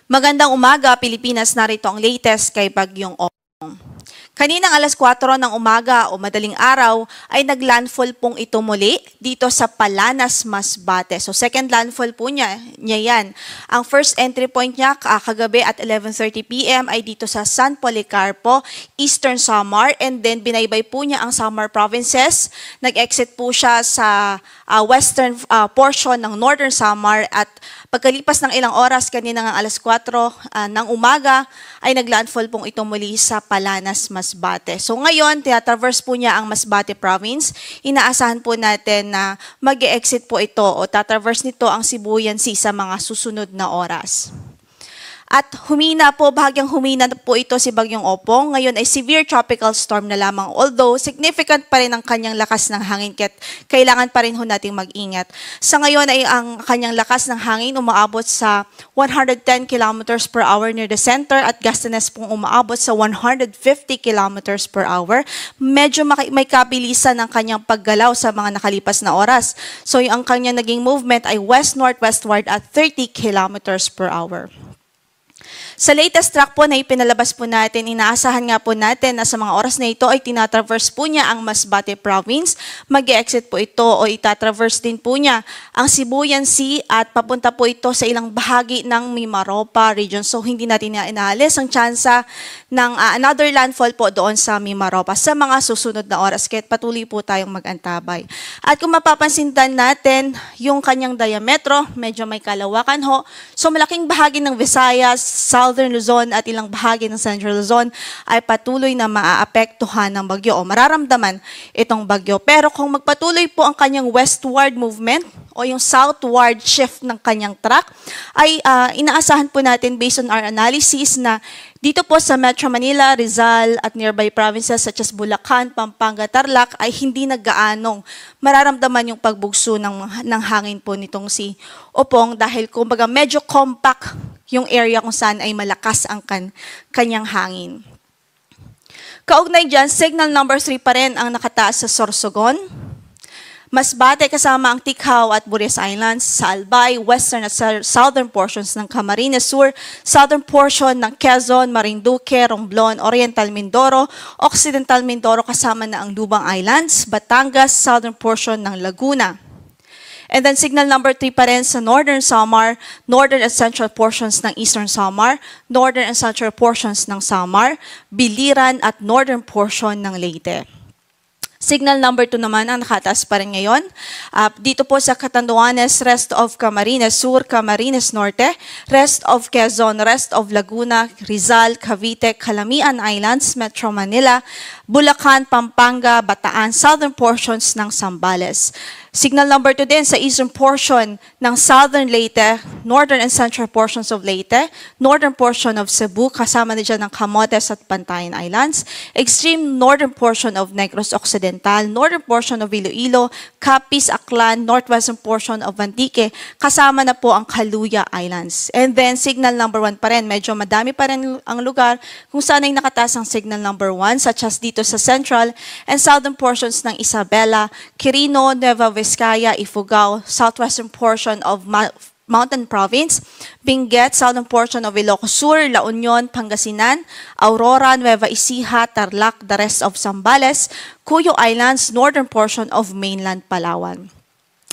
Magandang umaga, Pilipinas. Narito ang latest kay Bagyong Opong. Kaninang alas 4 ng umaga o madaling araw ay naglandfall pong ito muli dito sa Palanas, Masbate. So second landfall po niya yan. Ang first entry point niya kagabi at 11:30 p.m. ay dito sa San Policarpo, Eastern Samar, and then binaybay po niya ang Samar provinces. Nag-exit po siya sa western portion ng Northern Samar at pagkalipas ng ilang oras kanina ng alas 4 ng umaga ay naglandfall pong ito muli sa Palanas, Masbate. So ngayon, tinatraverse po niya ang Masbate province. Inaasahan po natin na mag-exit po ito o tatraverse nito ang Sibuyan Sea sa mga susunod na oras. At bahagyang humina na po ito si Bagyong Opong. Ngayon ay severe tropical storm na lamang. Although, significant pa rin ang kanyang lakas ng hangin, kailangan pa rin ho nating mag-ingat. Sa ngayon ay ang kanyang lakas ng hangin umaabot sa 110 kilometers per hour near the center at gustiness pong umaabot sa 150 kilometers per hour. Medyo may kabilisan ng kanyang paggalaw sa mga nakalipas na oras. So, ang kanyang naging movement ay west-northwestward at 30 kilometers per hour. Sa latest track po na ipinalabas po natin, inaasahan nga po natin na sa mga oras na ito ay tinatraverse po niya ang Masbate province. Mag-exit po ito o itatraverse din po niya ang Sibuyan Sea at papunta po ito sa ilang bahagi ng Mimaropa region. So hindi natin inaalis ang tsansa ng another landfall po doon sa Mimaropa sa mga susunod na oras. Kaya patuloy po tayong mag-antabay. At kung mapapansindan natin yung kanyang diametro, medyo may kalawakan ho. So malaking bahagi ng Visayas, Southern Luzon at ilang bahagi ng Central Luzon ay patuloy na maaapektuhan ng bagyo o mararamdaman itong bagyo. Pero kung magpatuloy po ang kanyang westward movement o yung southward shift ng kanyang track, ay inaasahan po natin based on our analysis na dito po sa Metro Manila, Rizal at nearby provinces such as Bulacan, Pampanga, Tarlac ay hindi naggaanong mararamdaman yung pagbugso ng hangin po nitong si Opong dahil kumbaga medyo compact yung area kung saan ay malakas ang kanyang hangin. Kaugnay dyan, signal number 3 pa rin ang nakataas sa Sorsogon, Masbate kasama ang Tikhaw at Bures Islands, sa Albay, western at southern portions ng Camarines Sur, southern portion ng Quezon, Marinduque, Romblon, Oriental Mindoro, Occidental Mindoro kasama na ang Lubang Islands, Batangas, southern portion ng Laguna. And then signal number 3 pa rin sa Northern Samar, northern and central portions ng Eastern Samar, northern and central portions ng Samar, Biliran at northern portion ng Leyte. Signal number 2 naman ang nakataas pa rin ngayon. Dito po sa Catanduanes, rest of Camarines Sur, Camarines Norte, rest of Quezon, rest of Laguna, Rizal, Cavite, Calamian Islands, Metro Manila, Bulacan, Pampanga, Bataan, southern portions ng Zambales. Signal number 2 din sa eastern portion ng southern Leyte, northern and central portions of Leyte, northern portion of Cebu, kasama na dyan ng Camotes at Pantayan Islands, extreme northern portion of Negros Occidental, northern portion of Iloilo, Capiz, Aklan, northwestern portion of Antique, kasama na po ang Caluya Islands. And then signal number 1 pa rin, medyo madami pa rin ang lugar kung saan ay nakataas ang signal number 1, such as dito sa central and southern portions ng Isabela, Quirino, Nueva Vizcaya, Ifugao, southwestern portion of Mountain Province, Benguet, southern portion of Ilocos Sur, La Union, Pangasinan, Aurora, Nueva Ecija, Tarlac, the rest of Zambales, Cuyo Islands, northern portion of mainland Palawan.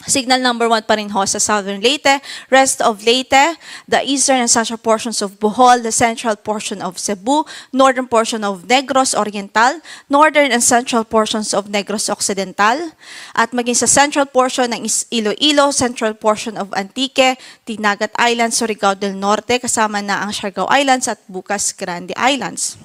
Signal number 1 pa rin ho sa southern Leyte, rest of Leyte, the eastern and central portions of Bohol, the central portion of Cebu, northern portion of Negros Oriental, northern and central portions of Negros Occidental, at maging sa central portion ng Iloilo, central portion of Antique, Tinagat Islands, Surigao del Norte, kasama na ang Siargao Islands at Bukas Grande Islands.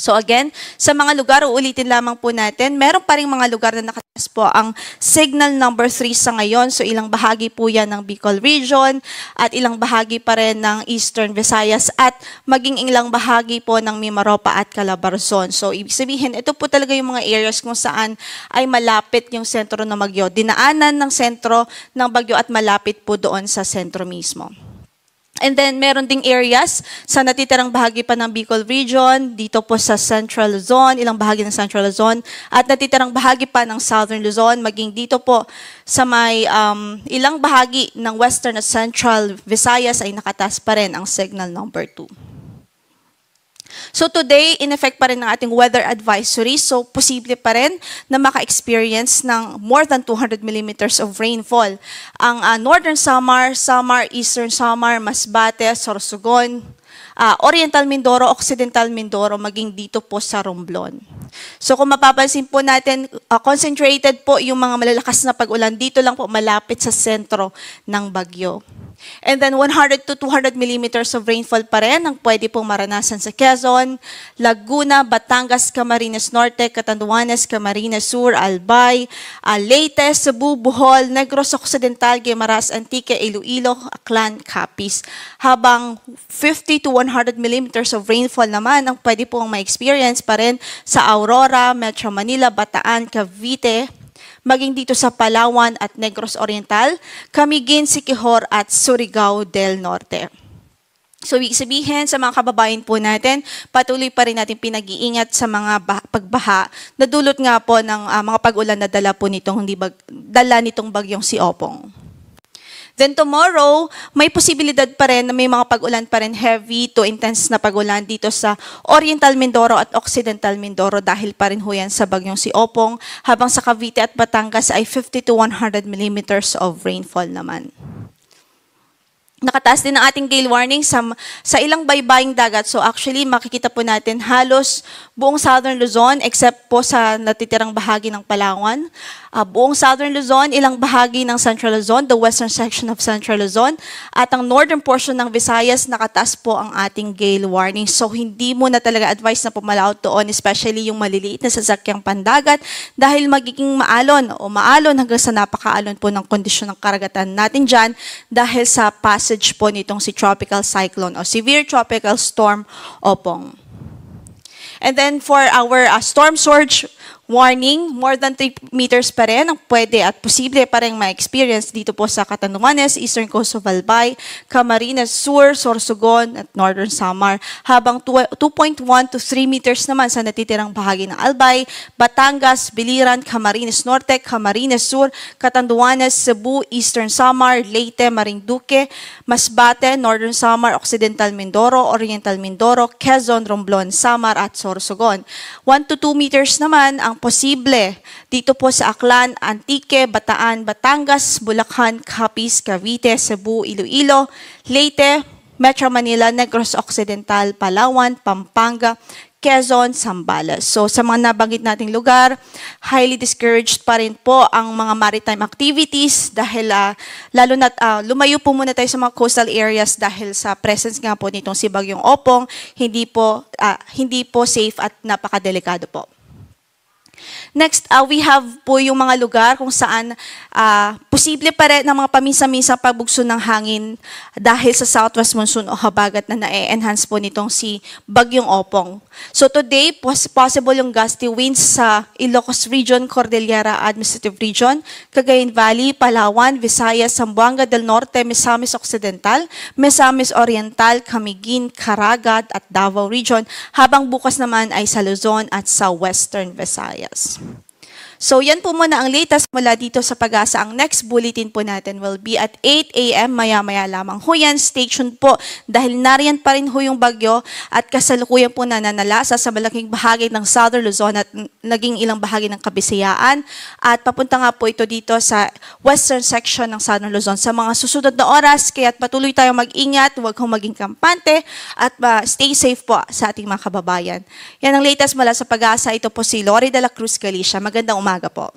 So again, sa mga lugar, uulitin lamang po natin, meron pa rin mga lugar na nakataas po ang signal number 3 sa ngayon. So ilang bahagi po yan ng Bicol Region at ilang bahagi pa rin ng Eastern Visayas at maging ilang bahagi po ng Mimaropa at Calabarzon. So ibig sabihin, ito po talaga yung mga areas kung saan ay malapit yung sentro ng bagyo. Dinaanan ng sentro ng bagyo at malapit po doon sa sentro mismo. And then, meron ding areas sa natitirang bahagi pa ng Bicol Region, dito po sa Central Luzon, ilang bahagi ng Central Luzon, at natitirang bahagi pa ng Southern Luzon, maging dito po sa may ilang bahagi ng Western at Central Visayas ay nakataas pa rin ang signal number 2. So today, in effect pa rin ng ating weather advisory. So posible pa rin na maka-experience ng more than 200 millimeters of rainfall. Ang Northern Samar, Eastern Samar, Masbate, Sorsogon, Oriental Mindoro, Occidental Mindoro, maging dito po sa Romblon. So kung mapapansin po natin, concentrated po yung mga malalakas na pag-ulan dito lang po malapit sa sentro ng bagyo. And then 100 to 200 millimeters of rainfall pa rin ang pwede pong maranasan sa Quezon, Laguna, Batangas, Camarines Norte, Catanduanes, Camarines Sur, Albay, Leyte, Cebu, Bohol, Negros Occidental, Guimaras, Antique, Iloilo, Aklan, Capiz. Habang 50 to 100 millimeters of rainfall naman ang pwede pong ma-experience pa rin sa Aurora, Metro Manila, Bataan, Cavite, maging dito sa Palawan at Negros Oriental, Camiguin, Siquijor at Surigao del Norte. So, ibig sabihin sa mga kababayan po natin, patuloy pa rin natin pinag-iingat sa mga pagbaha na dulot nga po ng mga pag-ulan na dala nitong bagyong si Opong. Then tomorrow, may posibilidad pa rin na may mga pag-ulan pa rin, heavy to intense na pag-ulan dito sa Oriental Mindoro at Occidental Mindoro dahil pa rin ho yan sa bagyong si Opong, habang sa Cavite at Batangas ay 50 to 100 millimeters of rainfall naman. Nakataas din ang ating gale warning sa ilang baybaying dagat. So actually, makikita po natin halos buong Southern Luzon except po sa natitirang bahagi ng Palawan. Buong Southern Luzon, ilang bahagi ng Central Luzon, the western section of Central Luzon, at ang northern portion ng Visayas, nakataas po ang ating gale warning. So hindi mo na talaga advice na pumalaot doon, especially yung maliliit na sasakyang pandagat dahil magiging maalon hanggang sa napakaalon po ng kondisyon ng karagatan natin dyan dahil sa passage po nitong si tropical cyclone o severe tropical storm Opong. And then for our storm surge warning, more than 3 meters pa rin ang pwede at posible pa rin ma-experience dito po sa Catanduanes, Eastern Coast of Albay, Camarines Sur, Sorsogon at Northern Samar. Habang 2.1 to 3 meters naman sa natitirang bahagi ng Albay, Batangas, Biliran, Camarines Norte, Camarines Sur, Catanduanes, Cebu, Eastern Samar, Leyte, Marinduque, Masbate, Northern Samar, Occidental Mindoro, Oriental Mindoro, Quezon, Romblon, Samar at Sorsogon. 1 to 2 meters naman ang posible dito po sa Aklan, Antique, Bataan, Batangas, Bulacan, Capiz, Cavite, Cebu, Iloilo, Leyte, Metro Manila, Negros Occidental, Palawan, Pampanga, Quezon, Zambales. So sa mga nabanggit nating lugar, highly discouraged pa rin po ang mga maritime activities dahil lalo na lumayo po muna tayo sa mga coastal areas dahil sa presence nga po nitong si Bagyong Opong, hindi po safe at napakadelikado po. Next, we have po yung mga lugar kung saan posible pa rin ng mga paminsan-minsang pagbugso ng hangin dahil sa southwest monsoon o habagat na na-enhance po nitong si Bagyong Opong. So today, possible yung gusty winds sa Ilocos Region, Cordillera Administrative Region, Cagayan Valley, Palawan, Visayas, Zamboanga del Norte, Misamis Occidental, Misamis Oriental, Camiguin, Caraga at Davao Region, habang bukas naman ay sa Luzon at sa Western Visayas. So yan po muna ang latest mula dito sa Pag-asa. Ang next bulletin po natin will be at 8 a.m. maya-maya lamang. Ho yan, stay tuned po dahil nariyan pa rin ho yung bagyo at kasalukuyan po nananalasa sa malaking bahagi ng Southern Luzon at naging ilang bahagi ng Kabisayaan at papunta nga po ito dito sa western section ng Southern Luzon sa mga susunod na oras. Kaya patuloy tayong mag-ingat, huwag hong maging kampante at stay safe po sa ating mga kababayan. Yan ang latest mula sa Pag-asa. Ito po si Lori de la Cruz Galicia. Magandang umaga po.